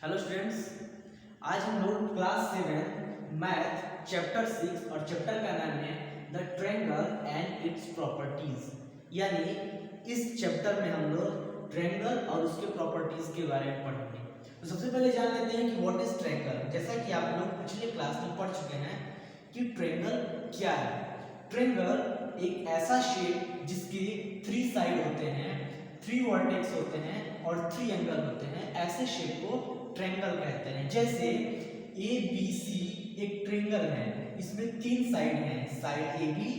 Hello students, आज हम लोग क्लास 7 मैथ चैप्टर 6 और चैप्टर का नाम है the triangle and its properties. यानी इस चैप्टर में हम लोग ट्रायंगल और उसके प्रॉपर्टीज के बारे में पढ़ेंगे। तो सबसे पहले जान लेते हैं कि व्हाट इज ट्रायंगल। जैसा कि आप लोग पिछले क्लास में पढ़ चुके हैं कि ट्रायंगल क्या है। ट्रायंगल एक ऐसा शेप जिसके 3 साइड होते हैं, 3 वर्टेक्स होते हैं और 3 एंगल होते हैं। ऐसे शेप को ट्रायंगल कहते हैं। जैसे ए बी सी एक ट्रायंगल है, इसमें 3 साइड हैं, side A B,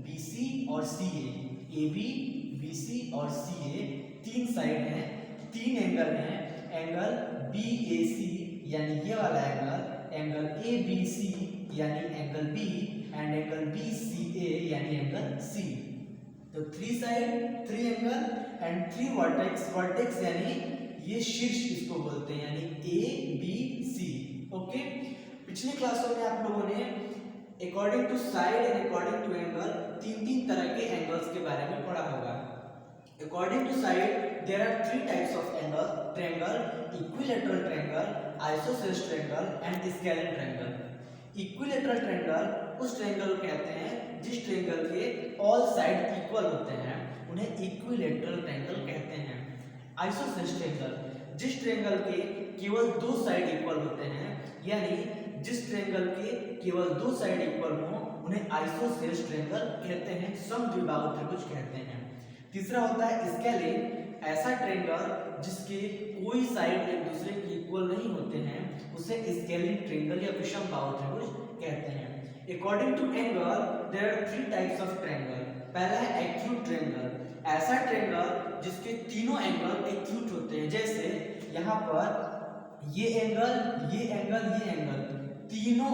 B C और सी ए बी, बी सी और सी ए 3 साइड हैं, 3 एंगल हैं, एंगल बी ए सी यानी ये वाला angle, angle A B C यानी angle B and angle B C A यानी एंगल सी। तो 3 साइड 3 एंगल एंड 3 वर्टेक्स यानी ये शीर्ष इसको बोलते हैं, यानी ए बी सी। ओके, पिछले क्लासों में आप लोगों ने according to side and according to angle 3 तरह के एंगल्स के बारे में पढ़ा होगा। According to side there are 3 types of angle: triangle, equilateral triangle, isosceles triangle and scalene triangle. Equilateral triangle उस ट्रायंगल को कहते हैं जिस ट्रायंगल के ऑल साइड इक्वल होते हैं, उन्हें इक्विलैटरल ट्रायंगल कहते हैं। आइसोसेलेस ट्रायंगल जिस ट्रायंगल के केवल 2 साइड इक्वल होते हैं, यानी जिस ट्रायंगल के केवल 2 साइड इक्वल हो, उन्हें आइसोसेलेस ट्रायंगल कहते हैं, समद्विबाहु त्रिभुज कहते हैं। तीसरा होता है स्केलिन, ऐसा ट्रायंगल जिसके कोई साइड एक दूसरे के इक्वल नहीं होते हैं, उसे स्केलिन ट्रायंगल या विषमबाहु त्रिभुज कहते हैं। According to angle there are 3 types of triangle. पहला है एक्यूट ट्रायंगल, ऐसा ट्रायंगल जिसके तीनों एंगल एक्यूट होते हैं। जैसे यहाँ पर ये एंगल, ये एंगल, ये एंगल, तीनों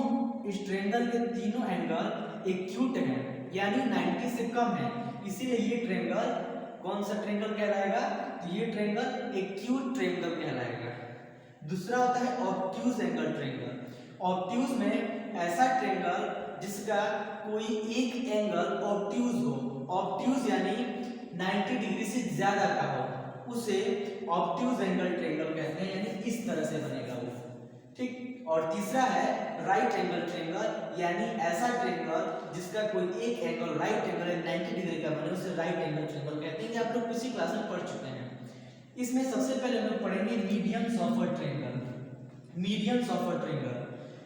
इस ट्रायंगल के तीनों एंगल एक्यूट हैं, यानी 90 से कम है, इसीलिए ये ट्रायंगल कौन सा ट्रायंगल कहलाएगा? तो ये ट्रायंगल एक्यूट ट्रायंगल कहलाएगा। दूसरा होता है ऑब्ट्यूज एंगल ट्रायंगल। ऑब्ट्यूज में ऐसा ट्रायंगल जिसका कोई एक एंगल ऑब्ट्यूज हो, ऑब्ट्यूज यानी 90 डिग्री से ज्यादा का हो, उसे ऑब्ट्यूज एंगल ट्रायंगल कहते हैं, यानी इस तरह से बनेगा वो। ठीक। और तीसरा है राइट एंगल ट्रायंगल, यानी ऐसा ट्रायंगल जिसका कोई एक एंगल राइट एंगल 90 डिग्री का बने, उसे राइट एंगल ट्रायंगल कहते हैं। आप लोग किसी क्लास में पढ़ चुके हैं। इसमें सबसे पहले हम लोग पढ़ेंगे medians of a triangle. Medians of a triangle,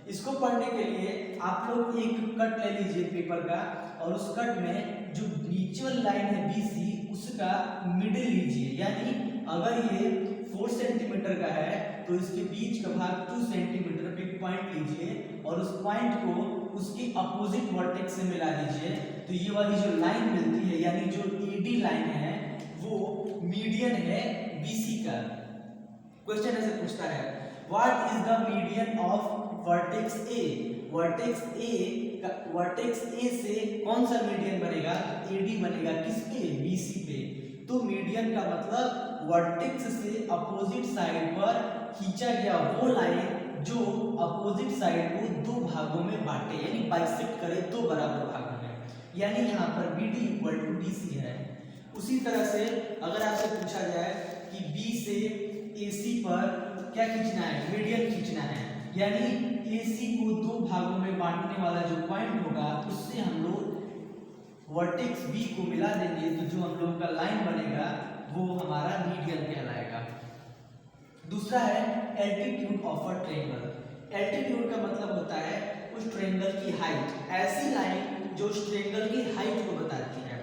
इसको पढ़ने के लिए आप लोग एक कट ले लीजिए पेपर का, और उस कट में जो नीचे वाली लाइन है BC, उसका मिडिल लीजिए। यानी अगर ये 4 सेंटीमीटर का है तो इसके बीच का भाग 2 सेंटीमीटर पे पॉइंट लीजिए और उस पॉइंट को उसके अपोजिट वर्टेक्स से मिला दीजिए, तो ये वाली जो लाइन मिलती है, यानी जो AD लाइन है, वो मीडियन है BC का। क्वेश्चन ऐसे पूछता है, what is the median of vertex A? Vertex A से कौन सा मीडियन बनेगा? AD बनेगा। किस पे? BC पे। तो मीडियन का मतलब वर्टेक्स से अपोजिट साइड पर खींचा गया वो लाइन जो अपोजिट साइड को 2 भागों में बांटे, यानी बाइसेक्ट करे 2 बराबर भागों में, यानी यहाँ पर BD इक्वल टू DC है। उसी तरह से अगर आपसे पूछा जाए कि B से AC पर क्या खींचना है? मीडियन खींचना है, यानी AC को 2 भागों में बांटने वाला जो पॉइंट होगा, उससे हम लोग वर्टेक्स B को मिला देंगे, तो जो हम लोग का लाइन बनेगा वो हमारा मीडियन कहलाएगा। दूसरा है altitude of a triangle. Altitude का मतलब होता है उस ट्रायंगल की हाइट, ऐसी लाइन जो उस ट्रायंगल की हाइट को बताती है।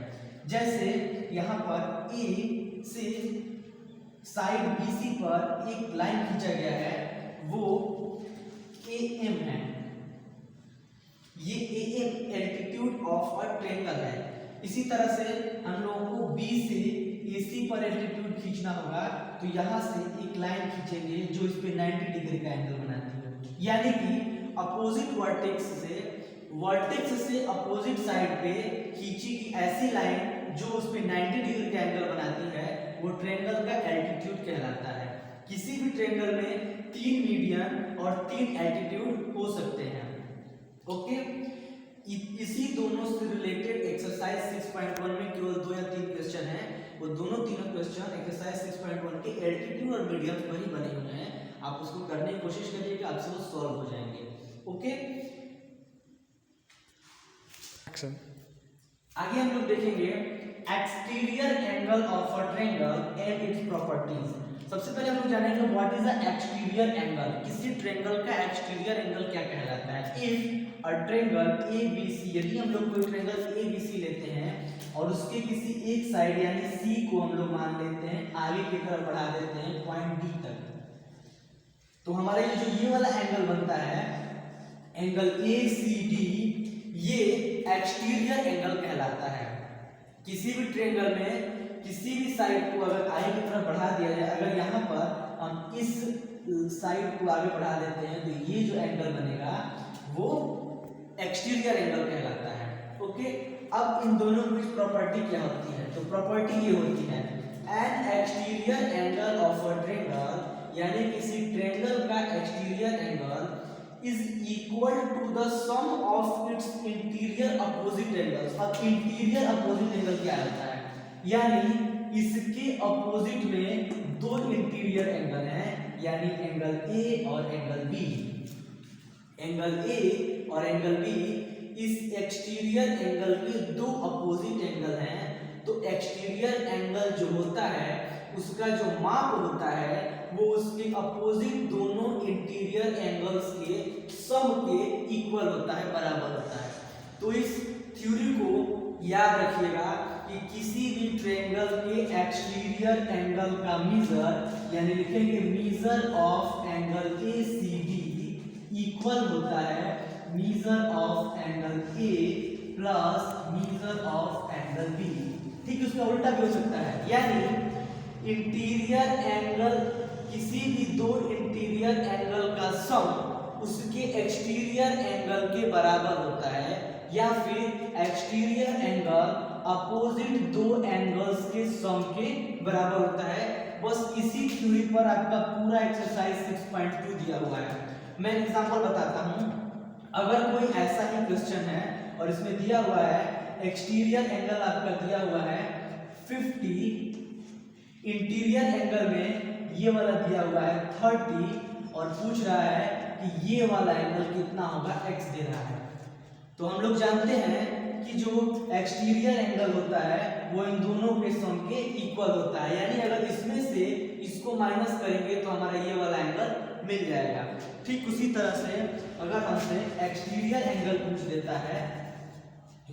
जैसे यहाँ पर A से साइड BC पर एक लाइन खींचा गया है, वो AM है। ये AM altitude of a triangle है। इसी तरह से हम लोगों को B से AC पर एल्टीट्यूड खींचना होगा, तो यहाँ से एक लाइन खींचेंगे जो इस पे 90 डिग्री का एंगल बनाती है, यानी कि अपोजिट वर्टेक्स से अपोजिट साइड पे खींची की ऐसी लाइन जो उस पे 90 डिग्री का एंगल बनाती है, वो ट्रायंगल का एल्टीट्यूड कहलाता है। किसी भी ट्रायंगल में 3 मीडियन और 3 एल्टीट्यूड हो सकते हैं। ओके, इसी दोनों से रिलेटेड एक्सरसाइज 6.1 में केवल 2 या 3 क्वेश्चन हैं, वो तीनों क्वेश्चन एक्सरसाइज 6.1 के एल्टीट्यूड और मीडियम पर ही बने हुए हैं। आप उसको करने की कोशिश करिएगा, आपसे वो सॉल्व हो जाएंगे। ओके, आगे हम लोग देखेंगे exterior angle of a triangle and its properties. सबसे पहले हम लोग जानेंगे what is the exterior angle. किसी ट्रायंगल का एक्सटीरियर एंगल क्या कहलाता है। इफ अ ट्रायंगल ABC, यदि हम लोग कोई ट्रायंगल ABC लेते हैं और उसके किसी एक साइड यानी C को हम लोग मान लेते हैं, आगे की तरफ बढ़ा देते हैं पॉइंट D तक, तो हमारा ये वाला एंगल बनता है एंगल ACD, ये एक्सटीरियर एंगल कहलाता है। किसी भी ट्रायंगल में किसी भी साइड को अगर आगे की तरफ बढ़ा दिया जाए, अगर यहाँ पर हम इस साइड को आगे बढ़ा देते हैं तो ये जो एंगल बनेगा वो एक्सटीरियर एंगल कहलाता है। ओके, अब इन दोनों की प्रॉपर्टी क्या होती है, तो प्रॉपर्टी ये होती है N exterior angle of a triangle, यानी किसी ट्रायंगल का exterior angle is equal to the sum of its interior opposite angles। अब इंटीरियर अपोजिट एंगल क्या होता है, यानी इसके अपोजिट में दो इंटीरियर एंगल हैं, यानी एंगल A और एंगल B। एंगल A और एंगल B इस एक्सटीरियर एंगल के दो अपोजिट एंगल हैं, तो एक्सटीरियर एंगल जो होता है उसका जो माप होता है वो उसके अपोजिट दोनों इंटीरियर एंगल्स के सम के इक्वल होता है, बराबर होता है। तो इस थ्योरी को याद रखिएगा कि किसी भी ट्रायंगल के एक्सटीरियर एंगल का मीजर, यानी लिखेंगे measure of angle ACD equal होता है measure of angle A plus measure of angle B। ठीक, उसका उल्टा भी हो सकता है, यानी इंटीरियर एंगल, किसी भी दो इंटीरियर एंगल का सम उसके एक्सटीरियर एंगल के बराबर होता है, या फिर एक्सटीरियर एंगल अपोजिट दो एंगल्स के सम के बराबर होता है। बस इसी थ्योरी पर आपका पूरा एक्सरसाइज 6.2 दिया हुआ है। मैं एग्जांपल बताता हूं, अगर कोई ऐसा ही क्वेश्चन है और इसमें दिया हुआ है एक्सटीरियर एंगल आपका दिया हुआ है 50, इंटीरियर एंगल में ये वाला दिया हुआ है 30 और पूछ रहा है कि ये वाला एंगल कितना होगा, x दे रहा है। तो हम लोग जानते हैं कि जो एक्सटीरियर एंगल होता है वो इन दोनों के सम के इक्वल होता है, यानी अगर इसमें से इसको माइनस करेंगे तो हमारा ये वाला एंगल मिल जाएगा। ठीक उसी तरह से अगर हमसे एक्सटीरियर एंगल पूछ देता है,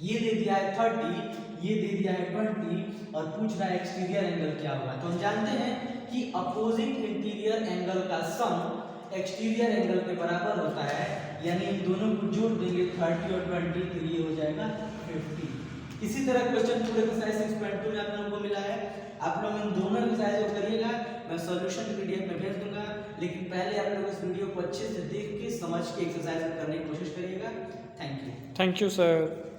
ये दे दिया है 30, ये दे दिया है 20 और पूछ रहा है एक्सटीरियर एंगल क्या होगा, तो हम जानते हैं कि अपोजिट इंटीरियर एंगल का सम एक्सटीरियर एंगल के बराबर होता है, यानी इन दोनों को जोड़ देंगे 30 और 20 तो ये हो जाएगा 50। इसी तरह क्वेश्चन पूरे एक्सरसाइज 6.2 में आप लोगों को मिला है, आप लोग इन दोनों एक्सरसाइज को करिएगा, मैं सॉल्यूशन PDF में भेज दूंगा, लेकिन पहले आप लोग इस वीडियो को अच्छे से देख के समझ के एक्सरसाइज करने की कोशिश करिएगा। Thank you. Thank you sir.